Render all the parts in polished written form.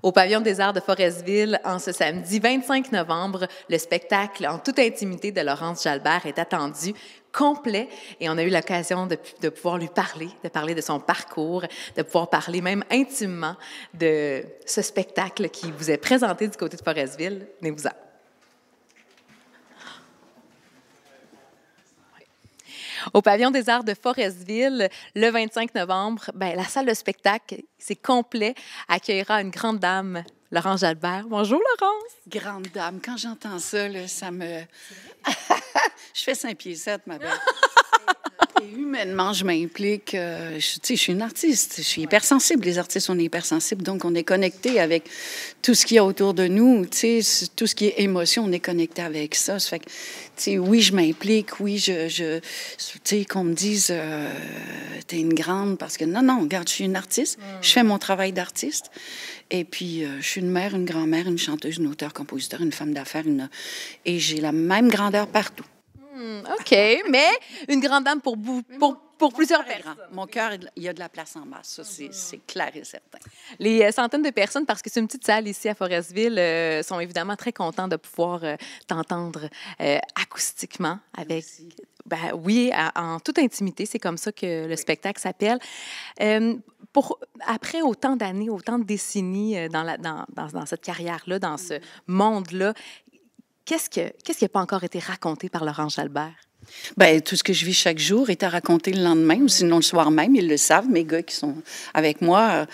Au Pavillon des Arts de Forestville, en ce samedi 25 novembre, le spectacle En toute intimité de Laurence Jalbert est attendu complet et on a eu l'occasion de pouvoir lui parler, de parler de son parcours, de pouvoir parler même intimement de ce spectacle qui vous est présenté du côté de Forestville. Venez-vous-en. Au Pavillon des Arts de Forestville, le 25 novembre, la salle de spectacle, c'est complet, accueillera une grande dame, Laurence Jalbert. Bonjour, Laurence! Grande dame, quand j'entends ça, là, ça me... Je fais 5 pieds 7, ma belle. Et humainement, je m'implique. Je suis une artiste. Je suis hypersensible. Les artistes, on est hypersensibles. Donc, on est connecté avec tout ce qu'il y a autour de nous. Tout ce qui est émotion, on est connecté avec ça. Ça fait que, oui, je m'implique. Oui, qu'on me dise, t'es une grande parce que non, regarde, je suis une artiste. Je fais mon travail d'artiste. Et puis, je suis une mère, une grand-mère, une chanteuse, une auteure, compositeur, une femme d'affaires. Et j'ai la même grandeur partout. OK, mais une grande dame pour plusieurs personnes. Mon cœur, il y a de la place en masse, ça, c'est clair et certain. Les centaines de personnes, parce que c'est une petite salle ici à Forestville, sont évidemment très contents de pouvoir t'entendre acoustiquement avec... oui, en toute intimité, c'est comme ça que le spectacle s'appelle. Après autant d'années, autant de décennies dans cette carrière-là, dans ce monde-là, qu'est-ce qui n'a pas encore été raconté par Laurence Jalbert? Bien, tout ce que je vis chaque jour est à raconter le lendemain ou sinon le soir même. Ils le savent, mes gars qui sont avec moi.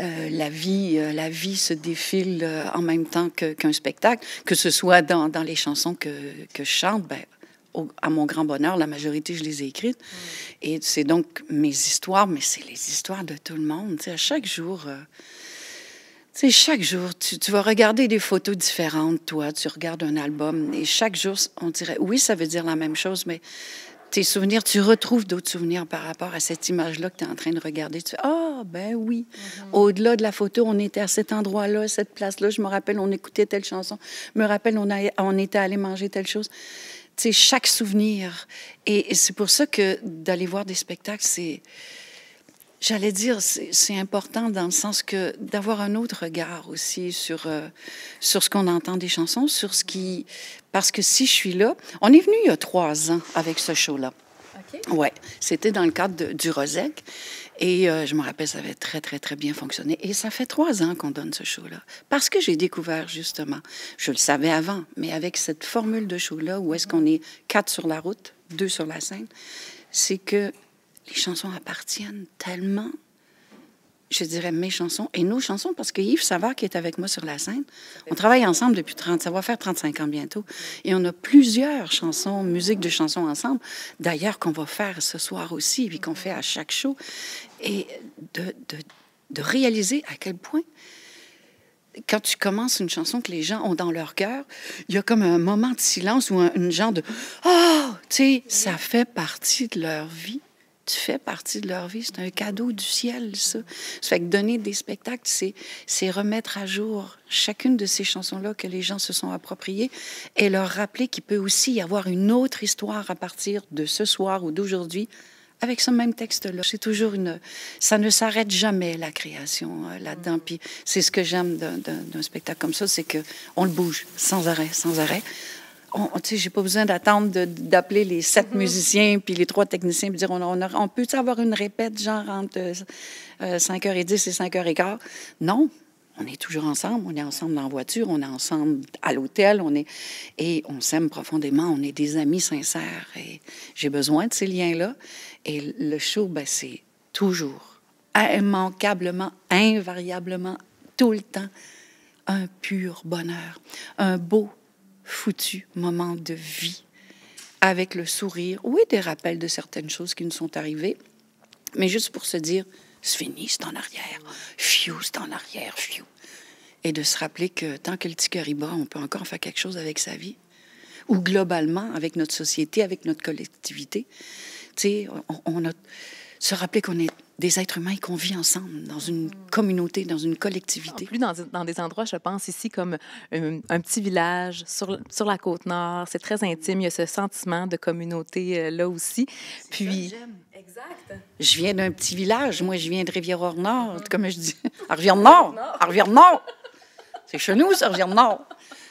La vie se défile en même temps qu'un spectacle, que ce soit dans les chansons que je chante. À mon grand bonheur, la majorité, je les ai écrites. Et c'est donc mes histoires, mais c'est les histoires de tout le monde. À chaque jour... chaque jour, tu vas regarder des photos différentes, toi. Tu regardes un album et chaque jour, on dirait, oui, ça veut dire la même chose, mais tes souvenirs, tu retrouves d'autres souvenirs par rapport à cette image-là que tu es en train de regarder. Tu fais, ben oui. Au-delà de la photo, on était à cet endroit-là, cette place-là. Je me rappelle, on écoutait telle chanson. Je me rappelle, on était allé manger telle chose. Chaque souvenir. Et c'est pour ça que d'aller voir des spectacles, c'est... J'allais dire, c'est important dans le sens que d'avoir un autre regard aussi sur ce qu'on entend des chansons, sur ce qui... Parce que si je suis là... On est venu il y a 3 ans avec ce show-là. OK. Oui, c'était dans le cadre du Rosec. Et je me rappelle, ça avait très, très, très bien fonctionné. Et ça fait 3 ans qu'on donne ce show-là. Parce que j'ai découvert, justement, je le savais avant, mais avec cette formule de show-là, où est-ce qu'on est 4 sur la route, 2 sur la scène, c'est que les chansons appartiennent tellement, je dirais, mes chansons et nos chansons, parce que Yves Savard, qui est avec moi sur la scène, on travaille ensemble depuis ça va faire 35 ans bientôt, et on a plusieurs chansons, musiques de chansons ensemble, d'ailleurs qu'on va faire ce soir aussi, puis qu'on fait à chaque show, et de réaliser à quel point, quand tu commences une chanson que les gens ont dans leur cœur, il y a comme un moment de silence ou une genre de « Oh! » Tu sais, ça fait partie de leur vie. Tu fais partie de leur vie. C'est un cadeau du ciel, ça. Ça fait que donner des spectacles, c'est remettre à jour chacune de ces chansons-là que les gens se sont appropriées et leur rappeler qu'il peut aussi y avoir une autre histoire à partir de ce soir ou d'aujourd'hui avec ce même texte-là. C'est toujours ça ne s'arrête jamais, la création là-dedans. Puis c'est ce que j'aime d'un spectacle comme ça, c'est qu'on le bouge sans arrêt, sans arrêt. J'ai pas besoin d'attendre d'appeler les 7 musiciens puis les 3 techniciens et dire on peut-tu avoir une répète genre entre 5h10 et 5h15? Non, on est toujours ensemble. On est ensemble dans la voiture, on est ensemble à l'hôtel, et on s'aime profondément. On est des amis sincères et j'ai besoin de ces liens-là. Et le show, c'est toujours, immanquablement, invariablement, tout le temps, un pur bonheur, un beau foutu moment de vie, avec le sourire, oui, des rappels de certaines choses qui nous sont arrivées, mais juste pour se dire, c'est fini, c'est en arrière, fiou, c'est en arrière, fiou. Et de se rappeler que tant que le petit cœur y bat, on peut encore faire quelque chose avec sa vie, ou globalement, avec notre société, avec notre collectivité. Tu sais, on a se rappeler qu'on est des êtres humains et qu'on vit ensemble dans une communauté, dans une collectivité. En plus, dans des endroits, je pense, ici, comme un petit village sur la Côte-Nord, c'est très intime. Il y a ce sentiment de communauté là aussi. Puis, exact. Je viens d'un petit village. Moi, je viens de Rivière-au-Nord, comme je dis. À Rivière-Nord! À Rivière-Nord! C'est chez nous, ça, Rivière-Nord!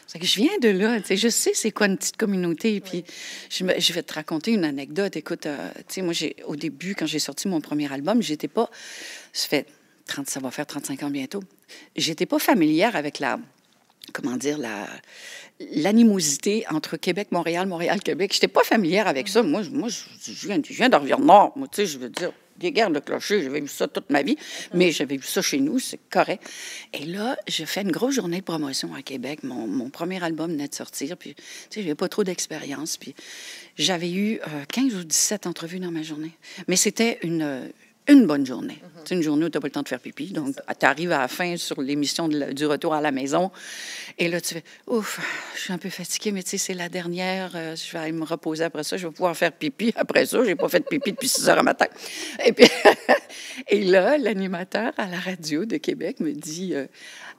C'est que je viens de là, tu sais, je sais c'est quoi une petite communauté. Puis je vais te raconter une anecdote. Écoute, tu sais, moi, au début, quand j'ai sorti mon premier album, j'étais pas, ça va faire 35 ans bientôt, j'étais pas familière avec l'animosité entre Québec, Montréal, Montréal, Québec. J'étais pas familière avec ça. Moi, je viens de Rivière-Nord. Moi, tu sais, je veux dire, des guerres de clochers, j'avais vu ça toute ma vie, mais j'avais vu ça chez nous, c'est correct. Et là, je fais une grosse journée de promotion à Québec. Mon premier album venait de sortir, puis, tu sais, j'avais pas trop d'expérience, puis j'avais eu 15 ou 17 entrevues dans ma journée. Mais c'était une bonne journée. C'est une journée où tu n'as pas le temps de faire pipi. Donc, tu arrives à la fin sur l'émission du retour à la maison. Et là, tu fais, ouf, je suis un peu fatiguée, mais tu sais, c'est la dernière. Je vais aller me reposer après ça. Je vais pouvoir faire pipi après ça. Je n'ai pas fait de pipi depuis 6 heures à matin. Et puis, et là, l'animateur à la radio de Québec me dit,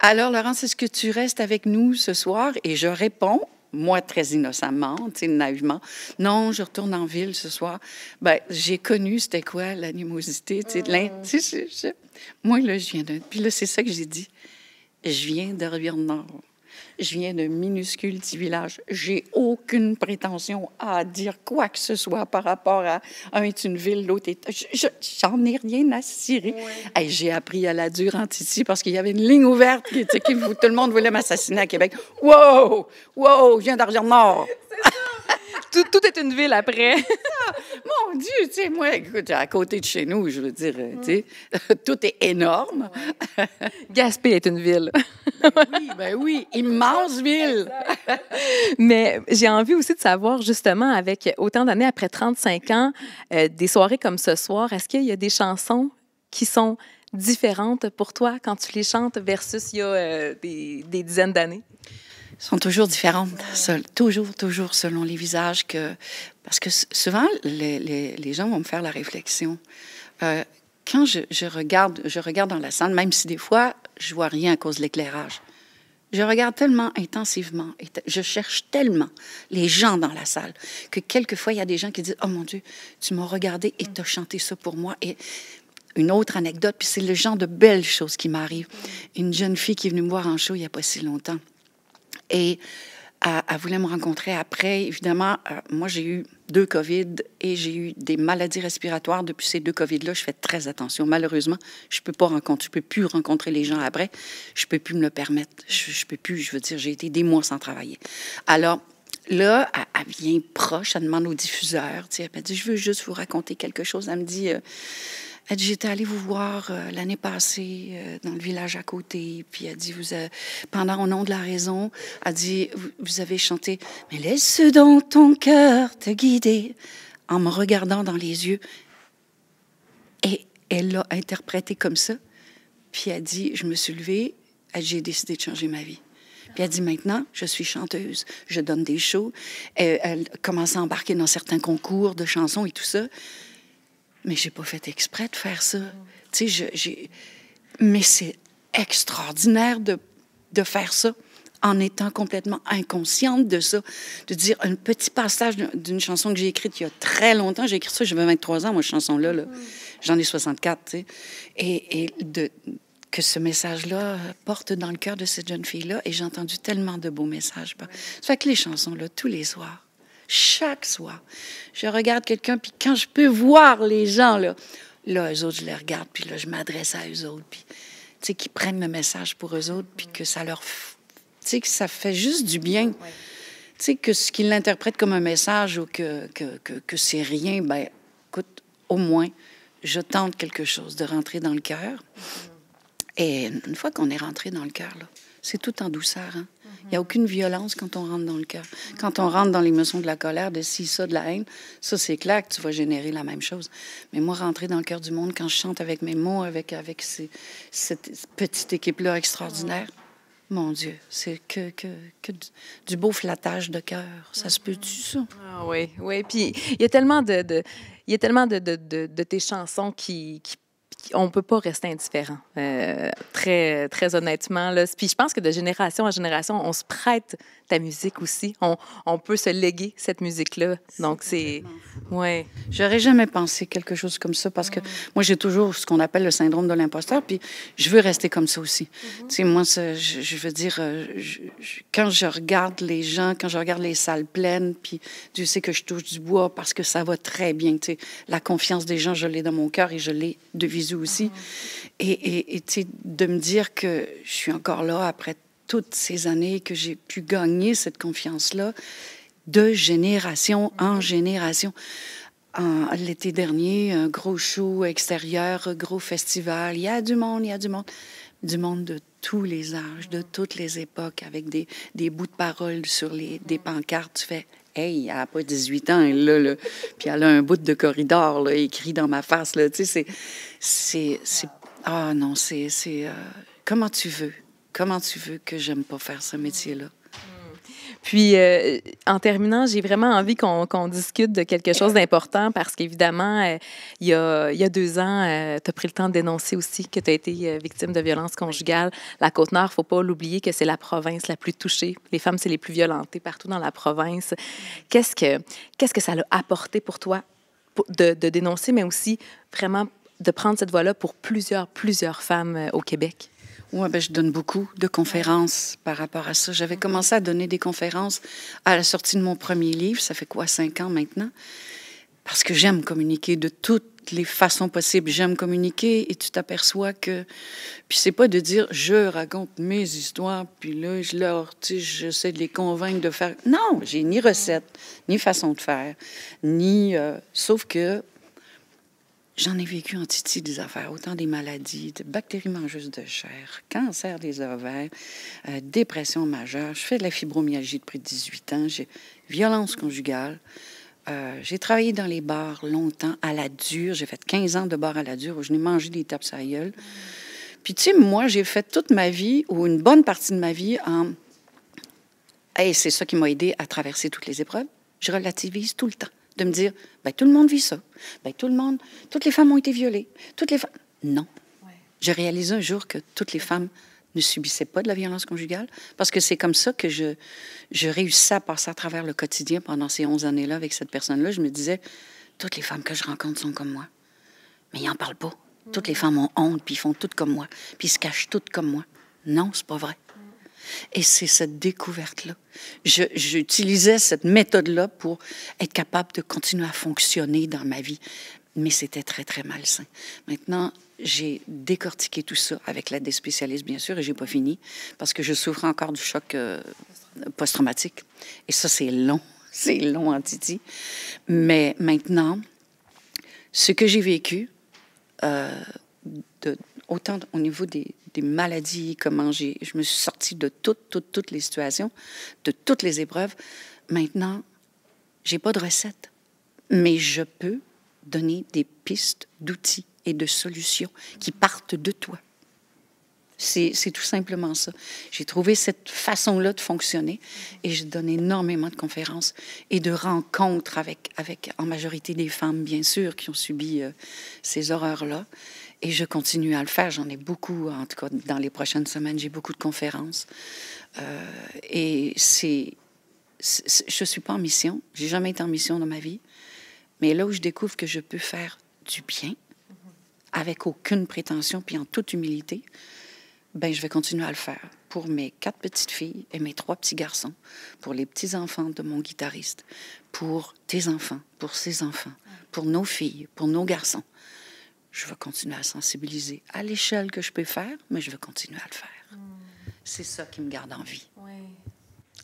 alors, Laurence, est-ce que tu restes avec nous ce soir? Et je réponds, moi, très innocemment, tu sais, naïvement, non, je retourne en ville ce soir. Bien, j'ai connu, c'était quoi, l'animosité, tu sais, moi, là, je viens d'un... Puis là, c'est ça que j'ai dit. Je viens de Rivière-Nord. Je viens d'un minuscule petit village. J'ai aucune prétention à dire quoi que ce soit par rapport à un est une ville, l'autre est... J'en ai rien à cirer. Ouais. Hey, j'ai appris à la Durante ici parce qu'il y avait une ligne ouverte tout le monde voulait m'assassiner à Québec. Wow! Wow! Je viens d'Arivière-Nord. Tout est une ville après. Mon Dieu, tu sais, moi, écoute, à côté de chez nous, je veux dire, tu sais, tout est énorme. Ouais. Gaspé est une ville. Ben oui, immense ville. Mais j'ai envie aussi de savoir, justement, avec autant d'années, après 35 ans, des soirées comme ce soir, est-ce qu'il y a des chansons qui sont différentes pour toi quand tu les chantes versus il y a des dizaines d'années? Sont toujours différentes, toujours selon les visages. Parce que souvent, les gens vont me faire la réflexion. Quand je regarde dans la salle, même si des fois, je vois rien à cause de l'éclairage, je regarde tellement intensivement, je cherche tellement les gens dans la salle, que quelquefois, il y a des gens qui disent « Oh mon Dieu, tu m'as regardé et tu as chanté ça pour moi. » Et une autre anecdote, puis c'est le genre de belles choses qui m'arrivent. Une jeune fille qui est venue me voir en show il n'y a pas si longtemps. Et elle voulait me rencontrer après. Évidemment, moi, j'ai eu 2 COVID et j'ai eu des maladies respiratoires. Depuis ces 2 COVID-là, je fais très attention. Malheureusement, je peux plus rencontrer les gens après. Je peux plus me le permettre. Je peux plus, je veux dire, j'ai été des mois sans travailler. Alors, là, elle vient proche, elle demande au diffuseur. Elle m'a dit, je veux juste vous raconter quelque chose. Elle me dit... Elle dit, j'étais allée vous voir l'année passée dans le village à côté. Puis elle dit, pendant Au nom de la raison, elle dit, vous avez chanté « Mais laisse donc ton cœur te guider » en me regardant dans les yeux. Et elle l'a interprété comme ça. Puis elle dit, je me suis levée, j'ai décidé de changer ma vie. Puis elle dit, maintenant, je suis chanteuse, je donne des shows. Elle commence à embarquer dans certains concours de chansons et tout ça. Mais j'ai pas fait exprès de faire ça. Tu sais, mais c'est extraordinaire de faire ça en étant complètement inconsciente de ça. De dire un petit passage d'une chanson que j'ai écrite il y a très longtemps. J'ai écrit ça, j'avais 23 ans, moi, cette chanson-là. Là. J'en ai 64, tu sais. Et que ce message-là porte dans le cœur de cette jeune fille-là. Et j'ai entendu tellement de beaux messages. Ça fait que les chansons, là, tous les soirs, chaque soir, je regarde quelqu'un, puis quand je peux voir les gens, là, eux autres, je les regarde, puis là, je m'adresse à eux autres, puis, tu sais, qu'ils prennent le message pour eux autres, puis que ça leur... Tu sais, que ça fait juste du bien. Tu sais, que ce qu'ils l'interprètent comme un message ou que c'est rien, ben écoute, au moins, je tente quelque chose, de rentrer dans le cœur. Et une fois qu'on est rentré dans le cœur, là, c'est tout en douceur, hein? Il n'y a aucune violence quand on rentre dans le cœur. Quand on rentre dans l'émotion de la colère, de ci, ça, de la haine, ça, c'est clair que tu vas générer la même chose. Mais moi, rentrer dans le cœur du monde, quand je chante avec mes mots, avec cette petite équipe-là extraordinaire, mon Dieu, c'est que du beau flattage de cœur. Ça se peut-tu, ça? Ah oui. Puis il y a tellement de tes chansons qui on peut pas rester indifférent, très, très honnêtement. Là. Puis je pense que de génération en génération, on se prête ta musique aussi. On peut se léguer cette musique-là. Donc, c'est... Ouais. J'aurais jamais pensé quelque chose comme ça parce que moi, j'ai toujours ce qu'on appelle le syndrome de l'imposteur, puis je veux rester comme ça aussi. Tu sais, moi, je veux dire, quand je regarde les gens, quand je regarde les salles pleines, puis Dieu sait que je touche du bois parce que ça va très bien. Tu sais, la confiance des gens, je l'ai dans mon cœur et je l'ai de visu aussi. Et tu sais, de me dire que je suis encore là après toutes ces années, que j'ai pu gagner cette confiance-là de génération en génération. L'été dernier, un gros show extérieur, un gros festival. Il y a du monde, il y a du monde. Du monde de tous les âges, de toutes les époques, avec des bouts de parole sur des pancartes. Tu fais « Hey, elle n'a pas 18 ans, elle, là. Puis elle a un bout de corridor là, écrit dans ma face. » Là. Tu sais, c'est... Ah non, c'est... Comment tu veux? Comment tu veux que j'aime pas faire ce métier-là? Puis, en terminant, j'ai vraiment envie qu'on discute de quelque chose d'important parce qu'évidemment, il y a 2 ans, tu as pris le temps de dénoncer aussi que tu as été victime de violences conjugales. La Côte-Nord, il ne faut pas l'oublier que c'est la province la plus touchée. Les femmes, c'est les plus violentées partout dans la province. Qu'est-ce que ça a apporté pour toi de dénoncer, mais aussi vraiment de prendre cette voie-là pour plusieurs femmes au Québec? Oui, ben, je donne beaucoup de conférences par rapport à ça. J'avais commencé à donner des conférences à la sortie de mon premier livre. Ça fait quoi, 5 ans maintenant? Parce que j'aime communiquer de toutes les façons possibles. J'aime communiquer et tu t'aperçois que... Puis c'est pas de dire, je raconte mes histoires, puis là, j'essaie de les convaincre de faire... Non, j'ai ni recette, ni façon de faire, ni... Sauf que j'en ai vécu en titi des affaires, autant des maladies, de bactéries mangeuses de chair, cancer des ovaires, dépression majeure. Je fais de la fibromyalgie depuis 18 ans, j'ai violence conjugale. J'ai travaillé dans les bars longtemps, à la dure. J'ai fait 15 ans de bar à la dure où je n'ai mangé des tapes à la gueule. Puis, tu sais, moi, j'ai fait toute ma vie, ou une bonne partie de ma vie, en... Et c'est ça qui m'a aidé à traverser toutes les épreuves. Je relativise tout le temps. De me dire, ben, tout le monde vit ça. Ben, toutes les femmes ont été violées. Toutes les femmes... Non. Ouais. J'ai réalisé un jour que toutes les femmes ne subissaient pas de la violence conjugale, parce que c'est comme ça que je réussissais à passer à travers le quotidien pendant ces 11 années-là avec cette personne-là. Je me disais, toutes les femmes que je rencontre sont comme moi. Mais ils n'en parlent pas. Toutes les femmes ont honte, puis ils font toutes comme moi, puis ils se cachent toutes comme moi. Non, c'est pas vrai. Et c'est cette découverte-là. J'utilisais cette méthode-là pour être capable de continuer à fonctionner dans ma vie. Mais c'était très, très malsain. Maintenant, j'ai décortiqué tout ça avec l'aide des spécialistes, bien sûr, et j'ai pas fini, parce que je souffre encore du choc post-traumatique. Et ça, c'est long. C'est long en titi. Mais maintenant, ce que j'ai vécu, autant au niveau des maladies, comment je me suis sortie de toutes les situations, de toutes les épreuves. Maintenant, j'ai pas de recette, mais je peux donner des pistes d'outils et de solutions qui partent de toi. C'est tout simplement ça. J'ai trouvé cette façon-là de fonctionner et je donne énormément de conférences et de rencontres avec en majorité des femmes, bien sûr, qui ont subi ces horreurs-là. Et je continue à le faire. J'en ai beaucoup, en tout cas, dans les prochaines semaines, j'ai beaucoup de conférences. Et je ne suis pas en mission. J'ai jamais été en mission dans ma vie. Mais là où je découvre que je peux faire du bien, avec aucune prétention, puis en toute humilité, ben je vais continuer à le faire pour mes 4 petites filles et mes 3 petits garçons, pour les petits-enfants de mon guitariste, pour tes enfants, pour ses enfants, pour nos filles, pour nos garçons. Je vais continuer à sensibiliser à l'échelle que je peux faire, mais je vais continuer à le faire. C'est ça qui me garde en vie. Oui.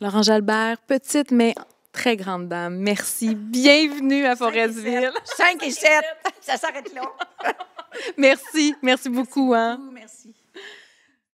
Laurence Jalbert, petite mais très grande dame, merci. Bienvenue à Forestville. 5 et 7, ça s'arrête là. Merci beaucoup. Hein? Merci.